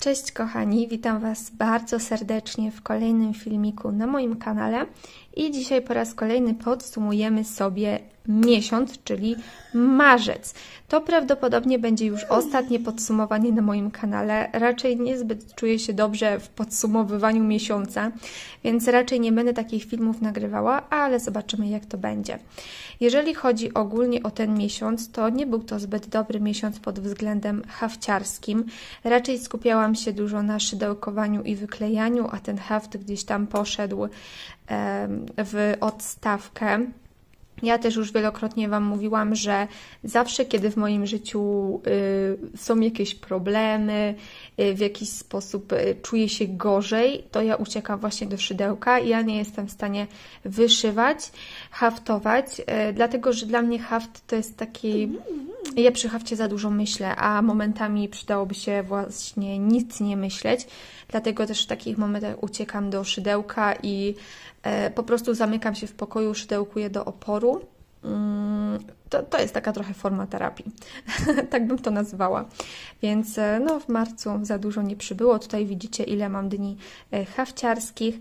Cześć kochani, witam Was bardzo serdecznie w kolejnym filmiku na moim kanale i dzisiaj po raz kolejny podsumujemy sobie miesiąc, czyli marzec. To prawdopodobnie będzie już ostatnie podsumowanie na moim kanale. Raczej niezbyt czuję się dobrze w podsumowywaniu miesiąca, więc raczej nie będę takich filmów nagrywała, ale zobaczymy jak to będzie. Jeżeli chodzi ogólnie o ten miesiąc, to nie był to zbyt dobry miesiąc pod względem hafciarskim. Raczej skupiałam się dużo na szydełkowaniu i wyklejaniu, a ten haft gdzieś tam poszedł w odstawkę. Ja też już wielokrotnie Wam mówiłam, że zawsze, kiedy w moim życiu są jakieś problemy, w jakiś sposób czuję się gorzej, to ja uciekam właśnie do szydełka. Ja nie jestem w stanie wyszywać, haftować, dlatego, że dla mnie haft to jest taki... Ja przy hafcie za dużo myślę, a momentami przydałoby się właśnie nic nie myśleć. Dlatego też w takich momentach uciekam do szydełka i po prostu zamykam się w pokoju, szydełkuję do oporu. To jest taka trochę forma terapii. Tak bym to nazwała. Więc no, w marcu za dużo nie przybyło. Tutaj widzicie, ile mam dni hafciarskich.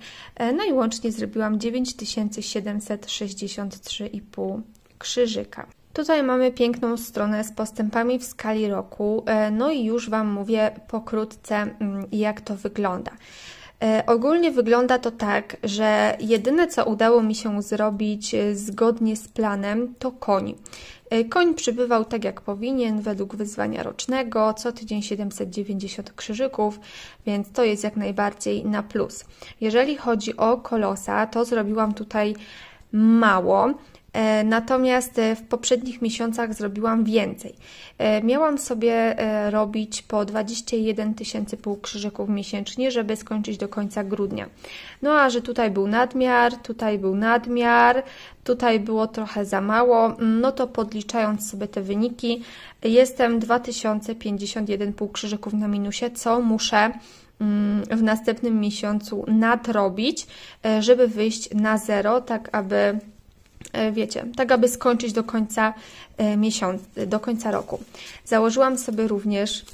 No i łącznie zrobiłam 9763,5 krzyżyka. Tutaj mamy piękną stronę z postępami w skali roku. No i już Wam mówię pokrótce, jak to wygląda. Ogólnie wygląda to tak, że jedyne co udało mi się zrobić zgodnie z planem to koń. Koń przybywał tak jak powinien, według wyzwania rocznego, co tydzień 790 krzyżyków, więc to jest jak najbardziej na plus. Jeżeli chodzi o kolosa, to zrobiłam tutaj mało. Natomiast w poprzednich miesiącach zrobiłam więcej. Miałam sobie robić po 21 500 krzyżyków miesięcznie, żeby skończyć do końca grudnia. No a że tutaj był nadmiar, tutaj było trochę za mało, no to podliczając sobie te wyniki, jestem 2051,5 krzyżyków na minusie, co muszę w następnym miesiącu nadrobić, żeby wyjść na zero, tak aby... Wiecie, tak aby skończyć do końca miesiąca, do końca roku. Założyłam sobie również,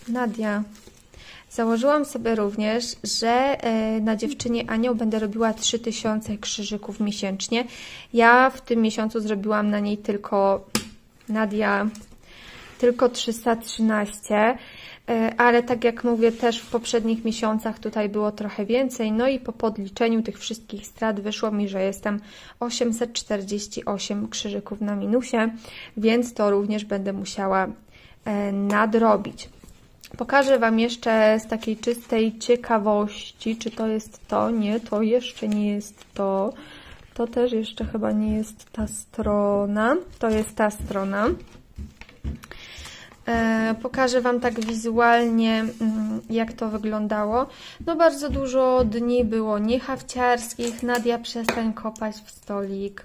że na dziewczynie Anioł będę robiła 3000 krzyżyków miesięcznie. Ja w tym miesiącu zrobiłam na niej tylko 313, ale tak jak mówię, też w poprzednich miesiącach tutaj było trochę więcej, no i po podliczeniu tych wszystkich strat wyszło mi, że jestem 848 krzyżyków na minusie, więc to również będę musiała nadrobić. Pokażę Wam jeszcze z takiej czystej ciekawości, czy to jest to? Nie, to jeszcze nie jest to. To też jeszcze chyba nie jest ta strona. To jest ta strona. Pokażę Wam tak wizualnie, jak to wyglądało. No bardzo dużo dni było niehafciarskich. Nadia, przestań kopać w stolik.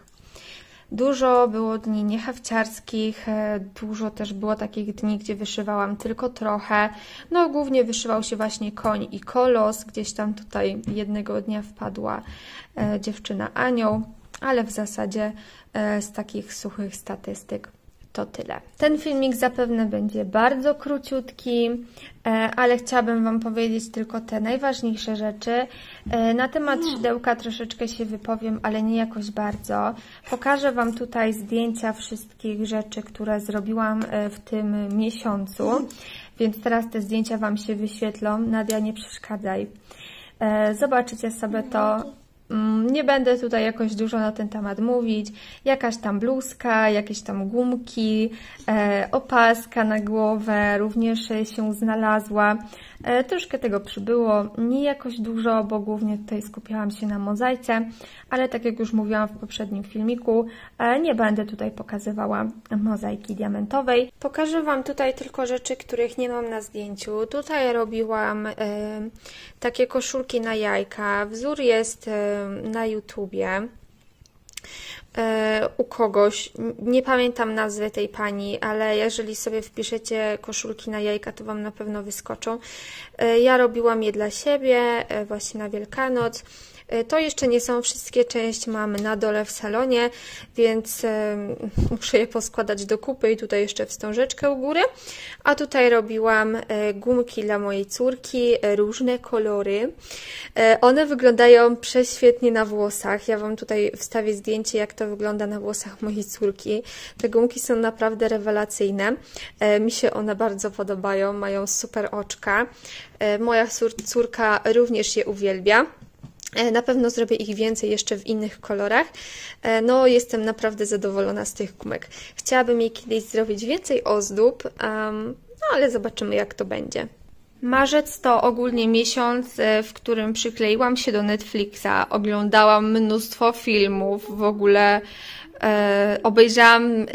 Dużo było dni niehafciarskich, dużo też było takich dni, gdzie wyszywałam tylko trochę. No głównie wyszywał się właśnie koń i kolos. Gdzieś tam tutaj jednego dnia wpadła dziewczyna Anioł, ale w zasadzie z takich suchych statystyk to tyle. Ten filmik zapewne będzie bardzo króciutki, ale chciałabym Wam powiedzieć tylko te najważniejsze rzeczy. Na temat szydełka troszeczkę się wypowiem, ale nie jakoś bardzo. Pokażę Wam tutaj zdjęcia wszystkich rzeczy, które zrobiłam w tym miesiącu, więc teraz te zdjęcia Wam się wyświetlą. Nadia, nie przeszkadzaj. Zobaczycie sobie to. Nie będę tutaj jakoś dużo na ten temat mówić. Jakaś tam bluzka, jakieś tam gumki, opaska na głowę również się znalazła. Troszkę tego przybyło, nie jakoś dużo, bo głównie tutaj skupiałam się na mozaice, ale tak jak już mówiłam w poprzednim filmiku, nie będę tutaj pokazywała mozaiki diamentowej. Pokażę Wam tutaj tylko rzeczy, których nie mam na zdjęciu. Tutaj robiłam takie koszulki na jajka. Wzór jest na YouTubie. u kogoś, nie pamiętam nazwy tej pani, ale jeżeli sobie wpiszecie koszulki na jajka, to Wam na pewno wyskoczą. Ja robiłam je dla siebie właśnie na Wielkanoc. To jeszcze nie są wszystkie, część mam na dole w salonie, więc muszę je poskładać do kupy i tutaj jeszcze wstążeczkę u góry. A tutaj robiłam gumki dla mojej córki, różne kolory. One wyglądają prześwietnie na włosach. Ja Wam tutaj wstawię zdjęcie, jak to wygląda na włosach mojej córki. Te gumki są naprawdę rewelacyjne. Mi się one bardzo podobają, mają super oczka. Moja córka również je uwielbia. Na pewno zrobię ich więcej jeszcze w innych kolorach. No, jestem naprawdę zadowolona z tych gumek. Chciałabym jej kiedyś zrobić więcej ozdób, no ale zobaczymy, jak to będzie. Marzec to ogólnie miesiąc, w którym przykleiłam się do Netflixa, oglądałam mnóstwo filmów, w ogóle obejrzałam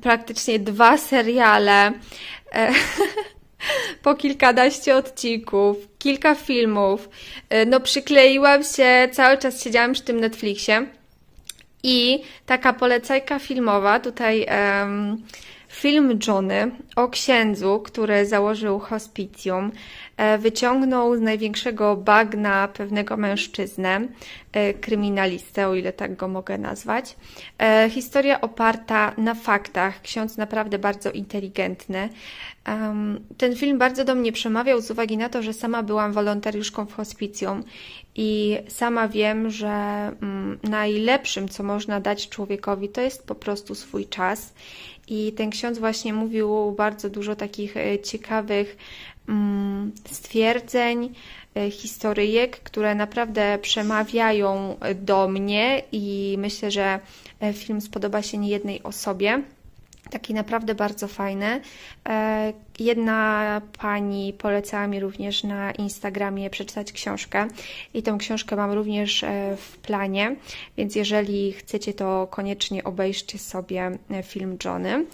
praktycznie 2 seriale, po kilkanaście odcinków, kilka filmów. No przykleiłam się, cały czas siedziałam przy tym Netflixie i taka polecajka filmowa, tutaj film Johnny o księdzu, który założył hospicjum, wyciągnął z największego bagna pewnego mężczyznę, kryminalistę, o ile tak go mogę nazwać. Historia oparta na faktach, ksiądz naprawdę bardzo inteligentny. Ten film bardzo do mnie przemawiał z uwagi na to, że sama byłam wolontariuszką w hospicjum i sama wiem, że najlepszym, co można dać człowiekowi, to jest po prostu swój czas. I ten ksiądz właśnie mówił bardzo dużo takich ciekawych stwierdzeń, historyjek, które naprawdę przemawiają do mnie i myślę, że film spodoba się niejednej osobie. Taki naprawdę bardzo fajny. Jedna pani polecała mi również na Instagramie przeczytać książkę i tą książkę mam również w planie, więc jeżeli chcecie, to koniecznie obejrzcie sobie film Johnny.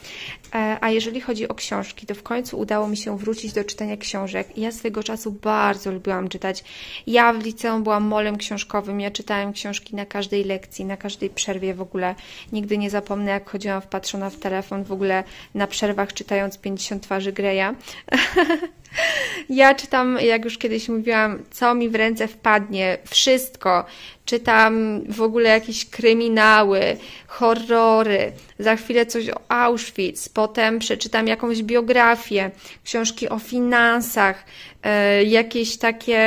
A jeżeli chodzi o książki, to w końcu udało mi się wrócić do czytania książek. Ja swego czasu bardzo lubiłam czytać. Ja w liceum byłam molem książkowym, ja czytałem książki na każdej lekcji, na każdej przerwie w ogóle. Nigdy nie zapomnę, jak chodziłam wpatrzona w telefon, w ogóle na przerwach czytając 50 twarzy Greya. Ja czytam, jak już kiedyś mówiłam, co mi w ręce wpadnie, wszystko. Czytam w ogóle jakieś kryminały, horrory, za chwilę coś o Auschwitz, potem przeczytam jakąś biografię, książki o finansach, jakieś takie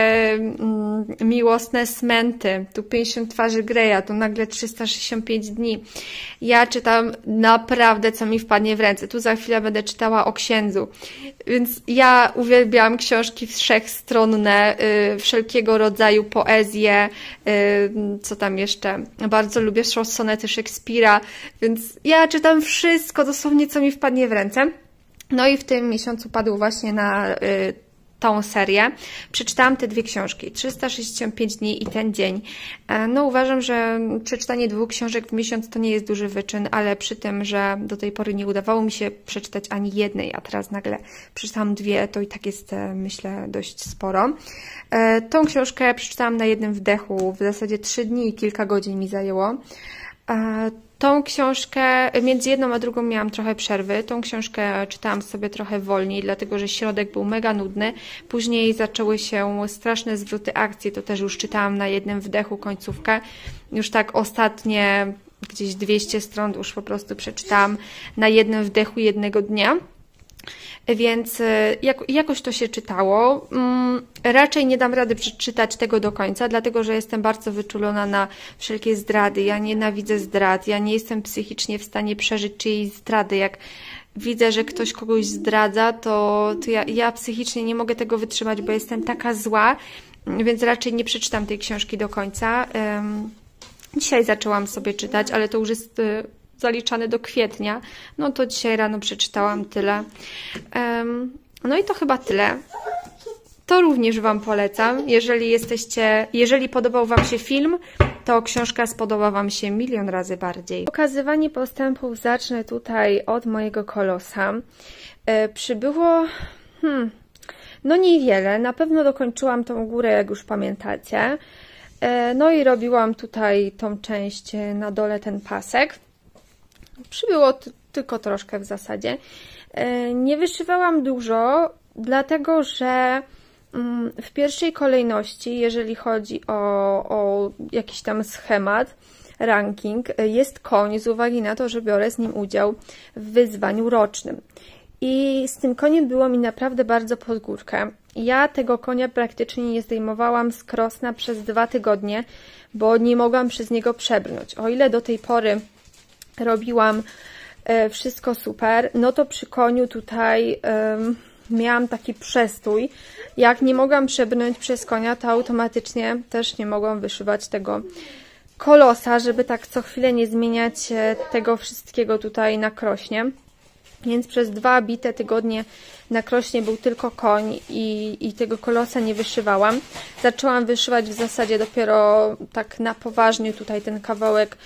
miłosne smęty, tu 50 twarzy Greya, tu nagle 365 dni. Ja czytam naprawdę, co mi wpadnie w ręce. Tu za chwilę będę czytała o księdzu. Więc ja uwielbiam książki wszechstronne, wszelkiego rodzaju poezję, co tam jeszcze. Bardzo lubię sonety Szekspira, więc ja czytam wszystko, dosłownie, co mi wpadnie w ręce. No i w tym miesiącu padł właśnie na tą serię. Przeczytałam te 2 książki, 365 dni i ten dzień. No uważam, że przeczytanie 2 książek w miesiąc to nie jest duży wyczyn, ale przy tym, że do tej pory nie udawało mi się przeczytać ani jednej, a teraz nagle przeczytałam 2, to i tak jest, myślę, dość sporo. Tą książkę przeczytałam na jednym wdechu, w zasadzie 3 dni i kilka godzin mi zajęło. Tą książkę, między jedną a drugą miałam trochę przerwy. Tą książkę czytałam sobie trochę wolniej, dlatego że środek był mega nudny. Później zaczęły się straszne zwroty akcji, to też już czytałam na jednym wdechu końcówkę. Już tak ostatnie gdzieś 200 stron już po prostu przeczytałam na jednym wdechu jednego dnia. Więc jakoś to się czytało. Raczej nie dam rady przeczytać tego do końca, dlatego że jestem bardzo wyczulona na wszelkie zdrady. Ja nienawidzę zdrad. Ja nie jestem psychicznie w stanie przeżyć czyjejś zdrady. Jak widzę, że ktoś kogoś zdradza, to ja psychicznie nie mogę tego wytrzymać, bo jestem taka zła, więc raczej nie przeczytam tej książki do końca. Dzisiaj zaczęłam sobie czytać, ale to już jest zaliczane do kwietnia, no to dzisiaj rano przeczytałam tyle. No i to chyba tyle. To również Wam polecam. Jeżeli podobał Wam się film, to książka spodoba Wam się milion razy bardziej. Pokazywanie postępów zacznę tutaj od mojego kolosa. Przybyło no niewiele. Na pewno dokończyłam tą górę, jak już pamiętacie. No i robiłam tutaj tą część na dole, ten pasek. Przybyło tylko troszkę w zasadzie. Nie wyszywałam dużo, dlatego że w pierwszej kolejności, jeżeli chodzi o jakiś tam schemat, ranking, jest koń z uwagi na to, że biorę z nim udział w wyzwaniu rocznym. I z tym koniem było mi naprawdę bardzo pod górkę. Ja tego konia praktycznie nie zdejmowałam z krosna przez 2 tygodnie, bo nie mogłam przez niego przebrnąć. O ile do tej pory robiłam wszystko super, no to przy koniu tutaj miałam taki przestój. Jak nie mogłam przebrnąć przez konia, to automatycznie też nie mogłam wyszywać tego kolosa, żeby tak co chwilę nie zmieniać tego wszystkiego tutaj na krośnie. Więc przez 2 bite tygodnie na krośnie był tylko koń i tego kolosa nie wyszywałam. Zaczęłam wyszywać w zasadzie dopiero tak na poważnie tutaj ten kawałek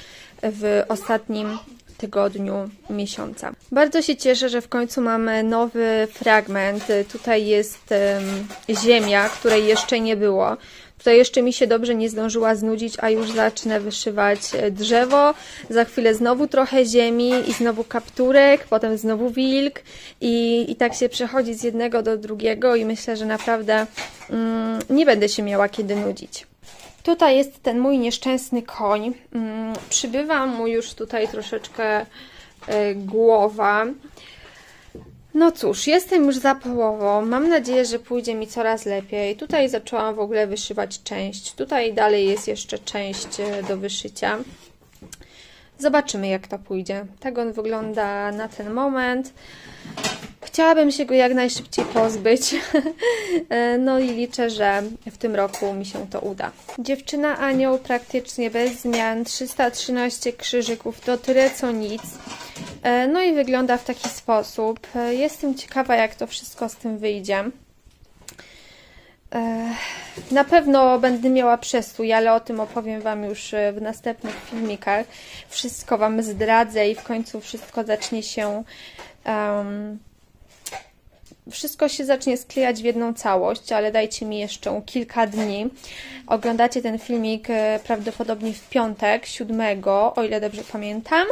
w ostatnim tygodniu miesiąca. Bardzo się cieszę, że w końcu mamy nowy fragment. Tutaj jest ziemia, której jeszcze nie było. Tutaj jeszcze mi się dobrze nie zdążyła znudzić, a już zacznę wyszywać drzewo. Za chwilę znowu trochę ziemi i znowu kapturek, potem znowu wilk i tak się przechodzi z jednego do drugiego i myślę, że naprawdę nie będę się miała kiedy nudzić. Tutaj jest ten mój nieszczęsny koń. Przybywa mu już tutaj troszeczkę głowa. No cóż, jestem już za połową. Mam nadzieję, że pójdzie mi coraz lepiej. Tutaj zaczęłam w ogóle wyszywać część. Tutaj dalej jest jeszcze część do wyszycia. Zobaczymy, jak to pójdzie. Tak on wygląda na ten moment. Chciałabym się go jak najszybciej pozbyć. No i liczę, że w tym roku mi się to uda. Dziewczyna Anioł praktycznie bez zmian. 313 krzyżyków, to tyle co nic. No i wygląda w taki sposób. Jestem ciekawa, jak to wszystko z tym wyjdzie. Na pewno będę miała przestój, ale o tym opowiem Wam już w następnych filmikach. Wszystko Wam zdradzę i w końcu wszystko zacznie się wszystko się zacznie sklejać w jedną całość, ale dajcie mi jeszcze kilka dni. Oglądacie ten filmik prawdopodobnie w piątek, 7, o ile dobrze pamiętam.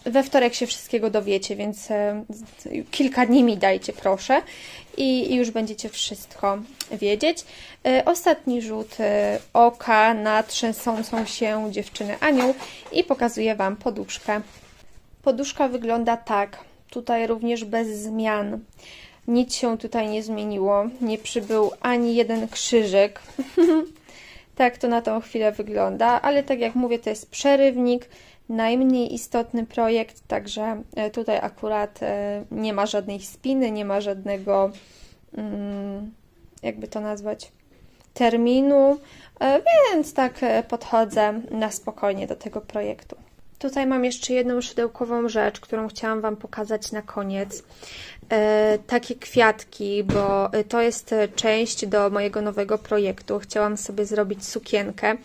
We wtorek się wszystkiego dowiecie, więc kilka dni mi dajcie, proszę. I już będziecie wszystko wiedzieć. Ostatni rzut oka na trzęsącą się dziewczynę Anioł i pokazuję Wam poduszkę. Poduszka wygląda tak. Tutaj również bez zmian. Nic się tutaj nie zmieniło. Nie przybył ani jeden krzyżyk. Tak to na tą chwilę wygląda, ale tak jak mówię, to jest przerywnik. Najmniej istotny projekt, także tutaj akurat nie ma żadnej spiny, nie ma żadnego, jakby to nazwać, terminu, więc tak podchodzę na spokojnie do tego projektu. Tutaj mam jeszcze jedną szydełkową rzecz, którą chciałam Wam pokazać na koniec. Takie kwiatki, bo to jest część do mojego nowego projektu. Chciałam sobie zrobić sukienkę,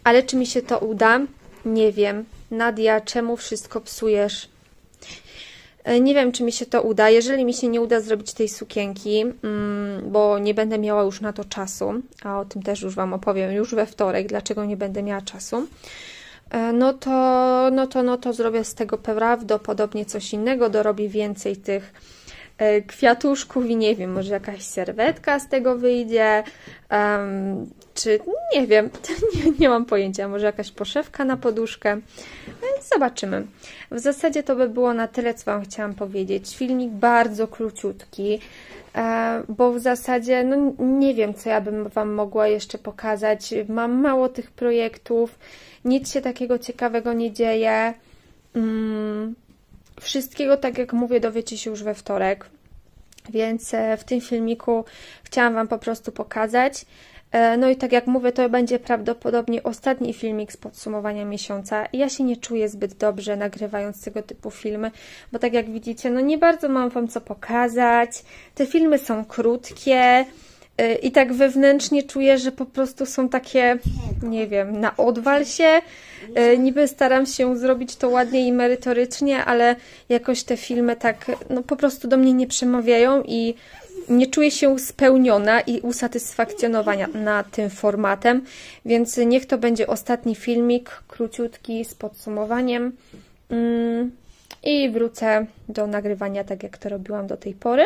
ale czy mi się to uda? Nie wiem. Nadia, czemu wszystko psujesz? Nie wiem, czy mi się to uda. Jeżeli mi się nie uda zrobić tej sukienki, bo nie będę miała już na to czasu, a o tym też już Wam opowiem już we wtorek, dlaczego nie będę miała czasu, no to zrobię z tego prawdopodobnie coś innego, dorobię więcej tych kwiatuszków i nie wiem, może jakaś serwetka z tego wyjdzie, czy nie wiem, nie mam pojęcia, może jakaś poszewka na poduszkę, zobaczymy. W zasadzie to by było na tyle, co Wam chciałam powiedzieć. Filmik bardzo króciutki, bo w zasadzie no nie wiem, co ja bym Wam mogła jeszcze pokazać. Mam mało tych projektów, nic się takiego ciekawego nie dzieje. Wszystkiego, tak jak mówię, dowiecie się już we wtorek, więc w tym filmiku chciałam Wam po prostu pokazać. No i tak jak mówię, to będzie prawdopodobnie ostatni filmik z podsumowania miesiąca. Ja się nie czuję zbyt dobrze nagrywając tego typu filmy, bo tak jak widzicie, no nie bardzo mam Wam co pokazać. Te filmy są krótkie i tak wewnętrznie czuję, że po prostu są takie, nie wiem, na odwal się. Niby staram się zrobić to ładnie i merytorycznie, ale jakoś te filmy tak, no po prostu do mnie nie przemawiają i nie czuję się spełniona i usatysfakcjonowana tym formatem, więc niech to będzie ostatni filmik, króciutki, z podsumowaniem i wrócę do nagrywania tak, jak to robiłam do tej pory.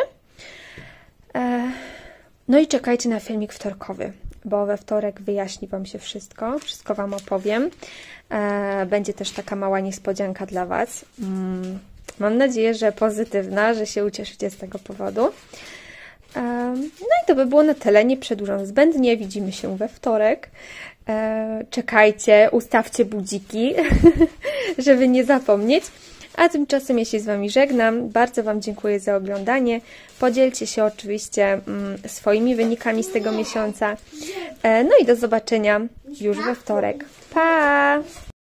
No i czekajcie na filmik wtorkowy, bo we wtorek wyjaśni Wam się wszystko Wam opowiem. Będzie też taka mała niespodzianka dla Was. Mam nadzieję, że pozytywna, że się ucieszycie z tego powodu. No i to by było na tyle, nie przedłużam zbędnie, widzimy się we wtorek. Czekajcie, ustawcie budziki, żeby nie zapomnieć. A tymczasem ja się z Wami żegnam. Bardzo Wam dziękuję za oglądanie. Podzielcie się oczywiście swoimi wynikami z tego miesiąca. No i do zobaczenia już we wtorek. Pa!